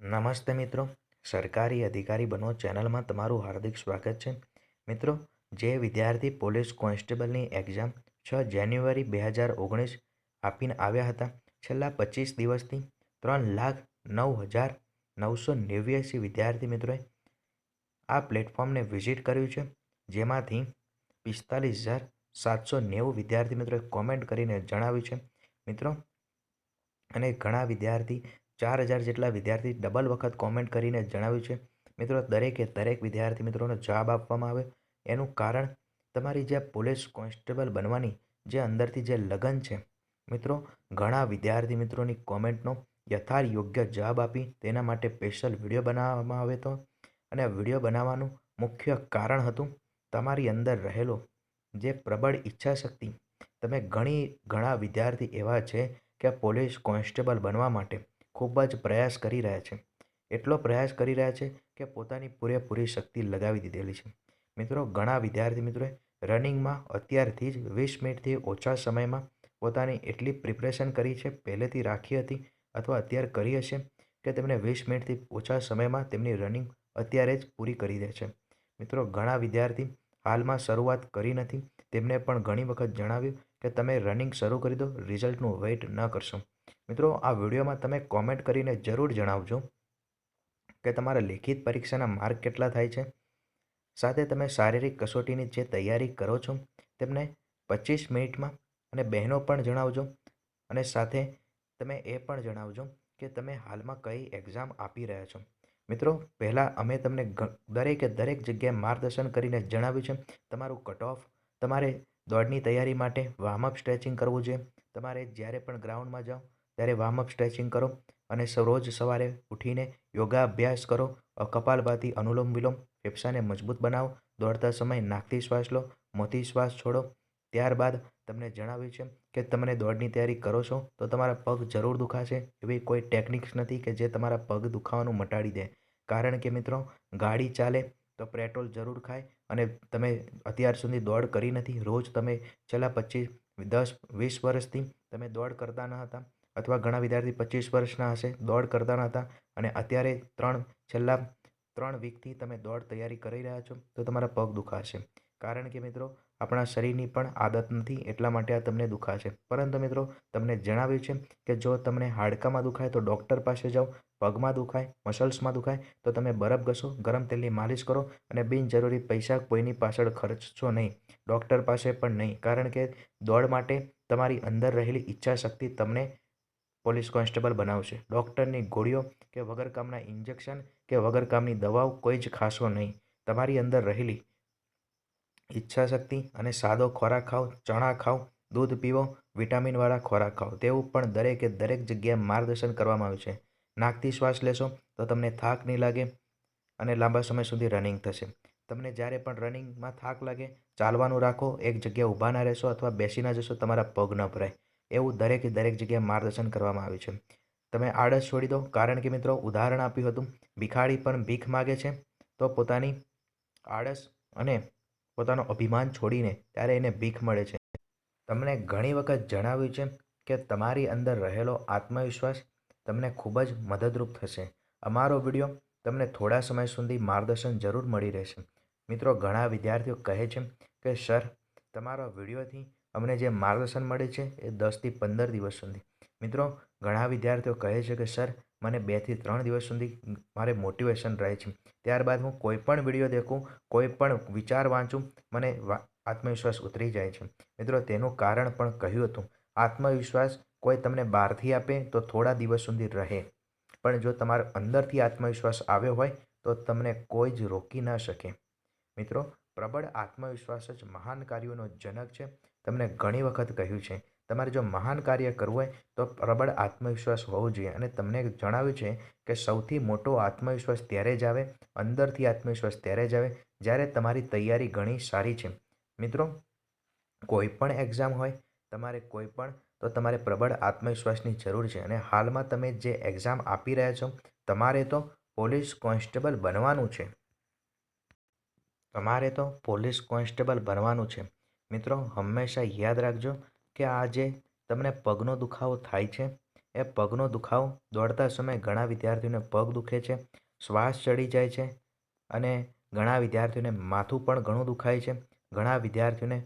નમસ્તે મિત્રો, સરકારી અધિકારી બનો ચેનલમાં તમારું હાર્દિક સ્વાગત છે. મિત્રો, જે વિદ્યાર્થી પોલીસ કોન્સ્ટેબલની એક્ઝામ 6 જાન્યુઆરી 2019 આપીને આવ્યા હતા, છેલ્લા 25 દિવસથી 3,09,989 વિદ્યાર્થી મિત્રોએ આ પ્લેટફોર્મને વિઝિટ કર્યું છે, જેમાંથી 45,790 વિદ્યાર્થી મિત્રોએ કોમેન્ટ કરીને જણાવ્યું છે મિત્રો. અને ઘણા વિદ્યાર્થી 4,000 જેટલા વિદ્યાર્થી ડબલ વખત કોમેન્ટ કરીને જણાવ્યું છે મિત્રો. દરેક વિદ્યાર્થી મિત્રોનો જવાબ આપવામાં આવે. એનું કારણ તમારી જે પોલીસ કોન્સ્ટેબલ બનવાની જે અંદરથી જે લગન છે મિત્રો. ઘણા વિદ્યાર્થી મિત્રોની કોમેન્ટનો યોગ્ય જવાબ આપી તેના માટે સ્પેશિયલ વિડીયો બનાવવામાં આવ્યો હતો. અને આ વિડીયો બનાવવાનું મુખ્ય કારણ હતું તમારી અંદર રહેલો જે પ્રબળ ઈચ્છા શક્તિ. ઘણા વિદ્યાર્થી એવા છે કે પોલીસ કોન્સ્ટેબલ બનવા માટે ખૂબ જ પ્રયાસ કરી રહ્યા છે. એટલો પ્રયાસ કરી રહ્યા છે કે પોતાની પૂરેપૂરી શક્તિ લગાવી દીધેલી છે મિત્રો. ઘણા વિદ્યાર્થી મિત્રોએ રનિંગમાં અત્યારથી જ 20 મિનિટથી ઓછા સમયમાં પોતાની એટલી પ્રિપરેશન કરી છે, પહેલેથી રાખી હતી અથવા અત્યારે કરી હશે કે તેમને 20 મિનિટથી ઓછા સમયમાં તેમની રનિંગ અત્યારે જ પૂરી કરી દે છે મિત્રો. ઘણા વિદ્યાર્થી હાલમાં શરૂઆત કરી નથી, તેમને પણ ઘણી વખત જણાવ્યું કે તમે રનિંગ શરૂ કરી દો, રિઝલ્ટનું વેઇટ ન કરશો. મિત્રો, આ વિડીયોમાં તમે કોમેન્ટ કરીને જરૂર જણાવજો કે તમારા લેખિત પરીક્ષાના માર્ક કેટલા થાય છે. સાથે તમે શારીરિક કસોટીની જે તૈયારી કરો છો તેમને 25 મિનિટમાં, અને બહેનો પણ જણાવજો. અને સાથે તમે એ પણ જણાવજો કે તમે હાલમાં કઈ એક્ઝામ આપી રહ્યા છો. મિત્રો, પહેલાં અમે તમને દરેક જગ્યાએ માર્ગદર્શન કરીને જણાવ્યું છે તમારું કટ ઓફ. તમારે દોડની તૈયારી માટે વાર્મઅપ સ્ટ્રેચિંગ કરવું જોઈએ. તમારે જ્યારે પણ ગ્રાઉન્ડમાં જાઓ ત્યારે વાર્મઅપ સ્ટ્રેચિંગ કરો. અને રોજ સવારે ઉઠીને યોગા અભ્યાસ કરો. કપાલભાતિ, અનુલોમ વિલોમ, ફેફસાને મજબૂત બનાવો. દોડતા સમયે નાકથી શ્વાસ લો, મોંથી શ્વાસ છોડો. ત્યારબાદ તમને જણાવ્યું છે કે તમને દોડની તૈયારી કરો છો તો તમારા પગ જરૂર દુખાશે. એવી કોઈ ટેકનિક્સ નથી કે જે તમારા પગ દુખાવાનું મટાડી દે. કારણ કે મિત્રો, ગાડી ચાલે તો પેટ્રોલ જરૂર ખાય. અને તમે અત્યાર સુધી દોડ કરી નથી. રોજ તમે છેલ્લા 25, 10, 20 વર્ષથી તમે દોડ કરતા ન હતા, અથવા ઘણા વિદ્યાર્થી 25 વર્ષના હશે, દોડ કરતા ન હતા, અને અત્યારે છેલ્લા 3 વીકથી તમે દોડ તૈયારી કરી રહ્યા છો તો તમારા પગ દુખાશે. કારણ કે મિત્રો, આપણા શરીરની પણ આદત નથી, એટલા માટે આ તમને દુખાશે. પરંતુ મિત્રો, તમને જણાવ્યું છે કે જો તમને હાડકામાં દુખાય તો ડૉક્ટર પાસે જાઓ. પગમાં દુખાય, મસલ્સમાં દુખાય તો તમે બરફ ઘસો, ગરમ તેલની માલિશ કરો. અને બિનજરૂરી પૈસા કોઈની પાછળ ખર્ચશો નહીં, ડૉક્ટર પાસે પણ નહીં. કારણ કે દોડ માટે તમારી અંદર રહેલી ઈચ્છા શક્તિ તમને પોલીસ કોન્સ્ટેબલ બનાવશે. ડૉક્ટરની ગોળીઓ કે વગર કામના ઇન્જેક્શન કે વગર કામની દવાઓ કોઈ જ ખાશો નહીં. તમારી અંદર રહેલી ઈચ્છા શક્તિ અને સાદો ખોરાક ખાઓ, ચણા ખાઓ, દૂધ પીવો, વિટામિનવાળા ખોરાક ખાઓ. તેવું પણ દરેક જગ્યાએ માર્ગદર્શન કરવામાં આવ્યું છે. નાકથી શ્વાસ લેશો તો તમને થાક નહીં લાગે અને લાંબા સમય સુધી રનિંગ થશે. તમને જ્યારે પણ રનિંગમાં થાક લાગે, ચાલવાનું રાખો, એક જગ્યાએ ઊભા ના રહેશો અથવા બેસી ના જશો, તમારા પગ ન ભરાય. એવું દરેક જગ્યાએ માર્ગદર્શન કરવામાં આવ્યું છે. તમે આળસ છોડી દો. કારણ કે મિત્રો, ઉદાહરણ આપ્યું હતું, ભિખારી પણ ભીખ માગે છે તો પોતાની આળસ અને પોતાનો અભિમાન છોડીને ત્યારે એને ભીખ મળે છે. તમને ઘણી વખત જણાવ્યું છે કે તમારી અંદર રહેલો આત્મવિશ્વાસ તમને ખૂબ જ મદદરૂપ થશે. અમારો વિડીયો તમને થોડા સમય સુધી માર્ગદર્શન જરૂર મળી રહેશે. મિત્રો, ઘણા વિદ્યાર્થીઓ કહે છે કે સર, તમારા વિડીયોથી અમને જે માર્ગદર્શન મળે છે એ 10થી 15 દિવસ સુધી. મિત્રો, ઘણા વિદ્યાર્થીઓ કહે છે કે સર, મને 2 થી 3 દિવસ સુધી મારે મોટિવેશન રહે છે. ત્યારબાદ હું કોઈ પણ વિડીયો દેખું, કોઈ પણ વિચાર વાંચું, મને આત્મવિશ્વાસ ઉતરી જાય છે. મિત્રો, તેનું કારણ પણ કહ્યું હતું. આત્મવિશ્વાસ કોઈ તમને બહારથી આપે તો થોડા દિવસ સુધી રહે, પણ જો તમારા અંદરથી આત્મવિશ્વાસ આવ્યો હોય તો તમને કોઈ જ રોકી ન શકે. મિત્રો, પ્રબળ આત્મવિશ્વાસ જ મહાન કાર્યોનો જનક છે. તમને ઘણી વખત કહ્યું છે, તમારે જો મહાન કાર્ય કરવું હોય તો પ્રબળ આત્મવિશ્વાસ હોવો જોઈએ. અને તમને જણાવ્યું છે કે સૌથી મોટો આત્મવિશ્વાસ ત્યારે જ આવે, અંદરથી આત્મવિશ્વાસ ત્યારે જ આવે જ્યારે તમારી તૈયારી ઘણી સારી છે. મિત્રો, કોઈ પણ એક્ઝામ હોય, તમારે પ્રબળ આત્મવિશ્વાસની જરૂર છે. અને હાલમાં તમે જે એક્ઝામ આપી રહ્યા છો, તમારે તો પોલીસ કોન્સ્ટેબલ બનવાનું છે. તમારે તો પોલીસ કોન્સ્ટેબલ બનવાનું છે. મિત્રો, હંમેશા યાદ રાખજો કે આ જે તમને પગનો દુખાવો થાય છે એ પગનો દુખાવો. દોડતા સમયે ઘણા વિદ્યાર્થીઓને પગ દુખે છે, શ્વાસ ચડી જાય છે અને ઘણા વિદ્યાર્થીઓને માથું પણ ઘણું દુખાય છે. ઘણા વિદ્યાર્થીઓને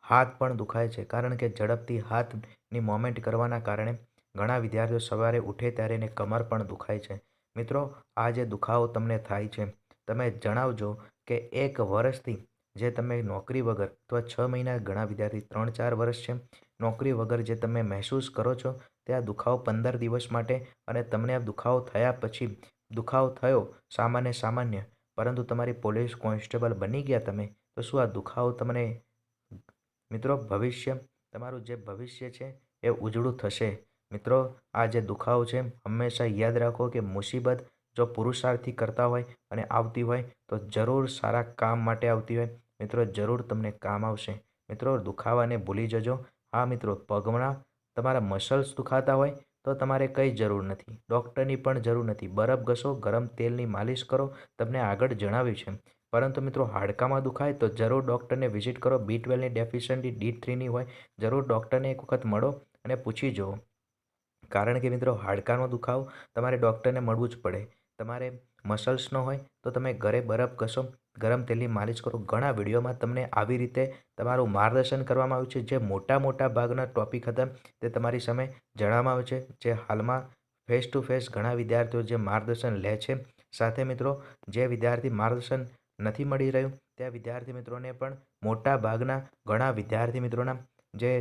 હાથ પણ દુખાય છે, કારણ કે ઝડપથી હાથની મોમેન્ટ કરવાના કારણે ઘણા વિદ્યાર્થીઓ સવારે ઉઠે ત્યારે એને કમર પણ દુખાય છે. મિત્રો, આ જે દુખાવો તમને થાય છે, તમે જણાવજો કે 1 વર્ષથી જે તમે નોકરી વગર અથવા 6 મહિના, ઘણા વિદ્યાર્થી 3-4 વર્ષ છે નોકરી વગર જે તમે મહેસૂસ કરો છો તે આ દુખાવો 15 દિવસ માટે, અને તમને આ દુખાવો થયા પછી દુખાવો થયો સામાન્ય, પરંતુ તમારી પોલીસ કોન્સ્ટેબલ બની ગયા તમે, તો શું આ દુખાવો તમને મિત્રો તમારું જે ભવિષ્ય છે એ ઉજળું થશે? મિત્રો, આ જે દુખાવો છે હંમેશા યાદ રાખો કે મુસીબત જો પુરુષાર્થથી કરતા હોય અને આવતી હોય તો જરૂર સારા કામ માટે આવતી હોય. મિત્રો, જરૂર તમને કામ આવશે. મિત્રો, દુખાવાને ભૂલી જજો. હા મિત્રો, પગમાં તમારા મસલ્સ દુખાતા હોય તો તમારે કંઈ જરૂર નથી, ડૉક્ટરની પણ જરૂર નથી. બરફ ઘસો, ગરમ તેલની માલિશ કરો, તમને આગળ જણાવ્યું છે. પરંતુ મિત્રો, હાડકામાં દુખાય તો જરૂર ડૉક્ટરને વિઝિટ કરો. B12ની ડેફિશિયન્સી, D3ની હોય, જરૂર ડૉક્ટરને એક વખત મળો અને પૂછી જુઓ. કારણ કે મિત્રો, હાડકાનો દુખાવો તમારે ડૉક્ટરને મળવું જ પડે. તમારે મસલ્સનો હોય તો તમે ઘરે બરફ ઘસો, ગરમ તેલની માલિશ કરો. ઘણા વિડીયોમાં તમને આવી રીતે તમારું માર્ગદર્શન કરવામાં આવ્યું છે. જે મોટા ભાગના ટોપિક હતા તે તમારી સામે જણાવવામાં આવે છે, જે હાલમાં ફેસ ટુ ફેસ ઘણા વિદ્યાર્થીઓ જે માર્ગદર્શન લે છે. સાથે મિત્રો, જે વિદ્યાર્થી માર્ગદર્શન નથી મળી રહ્યું તે વિદ્યાર્થી મિત્રોને પણ મોટા ભાગના ઘણા વિદ્યાર્થી મિત્રોના જે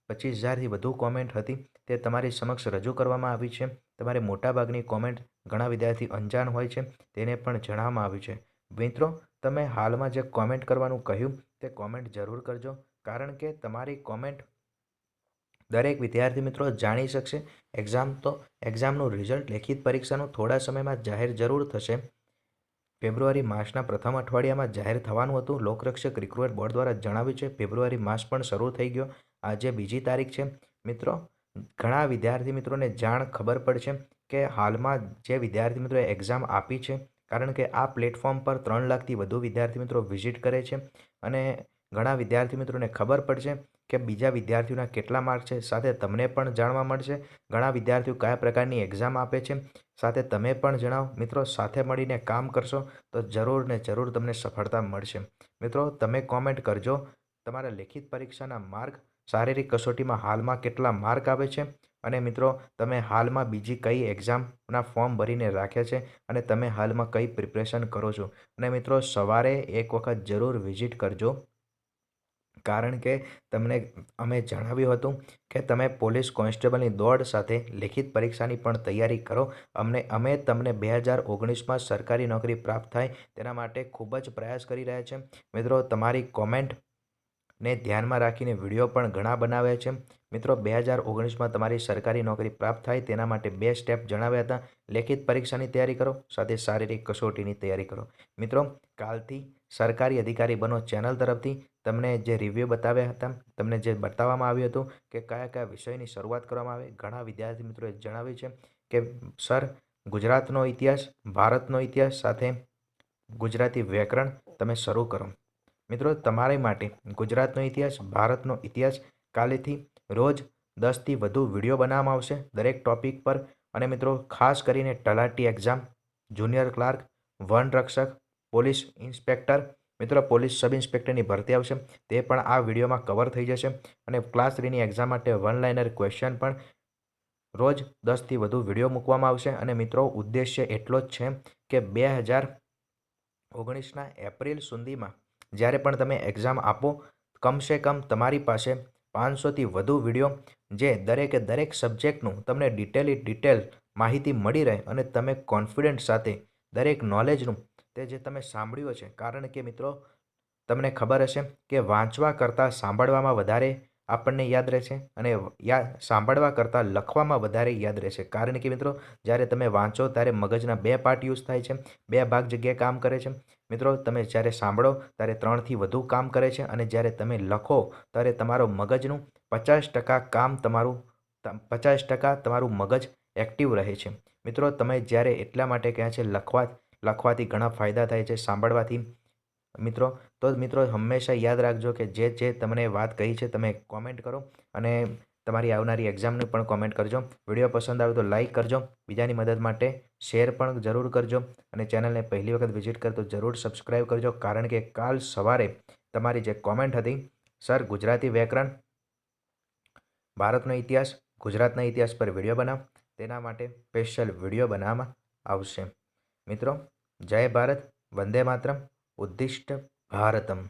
25,000થી વધુ કોમેન્ટ હતી તે તમારી સમક્ષ રજૂ કરવામાં આવી છે. તમારે મોટાભાગની કોમેન્ટ ઘણા વિદ્યાર્થી અંજાન હોય છે તેને પણ જણાવવામાં આવ્યું છે. મિત્રો, તમે હાલમાં જે કોમેન્ટ કરવાનું કહ્યું તે કોમેન્ટ જરૂર કરજો, કારણ કે તમારી કોમેન્ટ દરેક વિદ્યાર્થી મિત્રો જાણી શકશે. એક્ઝામનું રિઝલ્ટ, લેખિત પરીક્ષાનું થોડા સમયમાં જાહેર જરૂર થશે. ફેબ્રુઆરી માસના પ્રથમ અઠવાડિયામાં જાહેર થવાનું હતું. લોકરક્ષક રિક્રુટમેન્ટ બોર્ડ દ્વારા જણાવ્યું છે. ફેબ્રુઆરી માસ પણ શરૂ થઈ ગયો. આજે 2જી તારીખ છે. મિત્રો, ઘણા વિદ્યાર્થી મિત્રોને ખબર પડશે કે હાલમાં જે વિદ્યાર્થી મિત્રોએ એક્ઝામ આપી છે, કારણ કે આ પ્લેટફોર્મ પર 3 લાખથી વધુ વિદ્યાર્થી મિત્રો વિઝિટ કરે છે, અને ઘણા વિદ્યાર્થી મિત્રોને ખબર પડશે કે બીજા વિદ્યાર્થીઓના કેટલા માર્ક છે. સાથે તમને પણ જાણવા મળશે ઘણા વિદ્યાર્થીઓ કયા પ્રકારની એક્ઝામ આપે છે. સાથે તમે પણ જણાવો. મિત્રો, સાથે મળીને કામ કરશો તો જરૂર ને જરૂર તમને સફળતા મળશે. મિત્રો, તમે કોમેન્ટ કરજો તમારા લેખિત પરીક્ષાના માર્ક, શારીરિક કસોટીમાં હાલમાં કેટલા માર્ક આવે છે, અને મિત્રો, તમે હાલમાં બીજી કઈ એક્ઝામના ફોર્મ ભરીને રાખ્યા છે અને તમે હાલમાં કઈ પ્રિપરેશન કરો છો. અને મિત્રો, સવારે એક વખત જરૂર વિઝિટ કરજો, કારણ કે તમને અમે જણાવ્યું હતું કે તમે પોલીસ કોન્સ્ટેબલની દોડ સાથે લેખિત પરીક્ષાની પણ તૈયારી કરો. અમે તમને 2019માં સરકારી નોકરી પ્રાપ્ત થાય તેના માટે ખૂબ જ પ્રયાસ કરી રહ્યા છે. મિત્રો, તમારી કોમેન્ટને ધ્યાનમાં રાખીને વિડીયો પણ ઘણા બનાવ્યા છે. મિત્રો, 2019માં તમારી સરકારી નોકરી પ્રાપ્ત થાય તેના માટે 2 સ્ટેપ જણાવ્યા હતા. લેખિત પરીક્ષાની તૈયારી કરો, સાથે શારીરિક કસોટીની તૈયારી કરો. મિત્રો, કાલથી સરકારી અધિકારી બનો ચેનલ તરફથી તમને જે રિવ્યૂ બતાવ્યા હતા, તમને જે બતાવવામાં આવ્યું હતું કે કયા વિષયની શરૂઆત કરવામાં આવે, ઘણા વિદ્યાર્થી મિત્રોએ જણાવ્યું છે કે સર, ગુજરાતનો ઇતિહાસ, ભારતનો ઇતિહાસ સાથે ગુજરાતી વ્યાકરણ તમે શરૂ કરો. મિત્રો, તમારી માટે ગુજરાતનો ઇતિહાસ, ભારતનો ઇતિહાસ કાલેથી રોજ 10થી વધુ વિડીયો બનાવવામાં આવશે દરેક ટોપિક પર. અને મિત્રો, ખાસ કરીને તલાટી એક્ઝામ, જુનિયર ક્લાર્ક, વન રક્ષક, પોલીસ ઇન્સ્પેક્ટર, મિત્રો પોલીસ સબ ઇન્સ્પેક્ટરની ભરતી આવશે તે પણ આ વિડીયોમાં કવર થઈ જશે. અને ક્લાસ 3ની એક્ઝામ માટે વન લાઇનર ક્વેશ્ચન પણ રોજ 10થી વધુ વિડીયો મૂકવામાં આવશે. અને મિત્રો, ઉદ્દેશ્ય એટલો જ છે કે 2019ના એપ્રિલ સુધીમાં જ્યારે પણ તમે એક્ઝામ આપો, કમસે કમ તમારી પાસે 500થી વધુ વિડીયો, જે દરેક સબ્જેક્ટનું તમને ડિટેલ માહિતી મળી રહે અને તમે કોન્ફિડન્ટ સાથે દરેક નોલેજનું તે જે તમે સાંભળ્યું છે. કારણ કે મિત્રો, તમને ખબર હશે કે વાંચવા કરતાં સાંભળવામાં વધારે આપણને યાદ રહેશે, અને સાંભળવા કરતાં લખવામાં વધારે યાદ રહેશે. કારણ કે મિત્રો, જ્યારે તમે વાંચો ત્યારે મગજના 2 પાર્ટ યુઝ થાય છે, 2 ભાગ જગ્યાએ કામ કરે છે. મિત્રો, તમે જ્યારે સાંભળો ત્યારે 3થી વધુ કામ કરે છે, અને જ્યારે તમે લખો ત્યારે તમારો મગજનું 50% કામ, 50% તમારું મગજ એક્ટિવ રહે છે. મિત્રો, તમે જ્યારે એટલા માટે કહે છે લખવાથી ઘણા ફાયદા થાય છે, સાંભળવાથી મિત્રો, તો મિત્રો હંમેશા યાદ રાખજો કે જે તમને વાત કહી છે તમે કોમેન્ટ કરો, અને તમારી આવનારી એક્ઝામની પણ કોમેન્ટ કરજો. વિડીયો પસંદ આવે તો લાઇક કરજો. બીજાની મદદ માટે શેર પણ જરૂર કરજો અને ચેનલને પહેલી વખત વિઝિટ કરો તો જરૂર સબસ્ક્રાઈબ કરજો, કારણ કે કાલ સવારે તમારી જે કોમેન્ટ હતી, સર ગુજરાતી વ્યાકરણ, ભારતનો ઇતિહાસ, ગુજરાતના ઇતિહાસ પર વિડીયો બનાવ, તેના માટે સ્પેશિયલ વિડીયો બનાવવામાં આવશે. મિત્રો, જય ભારત, વંદે માતરમ, ઉદ્દિષ્ટ ભારતમ.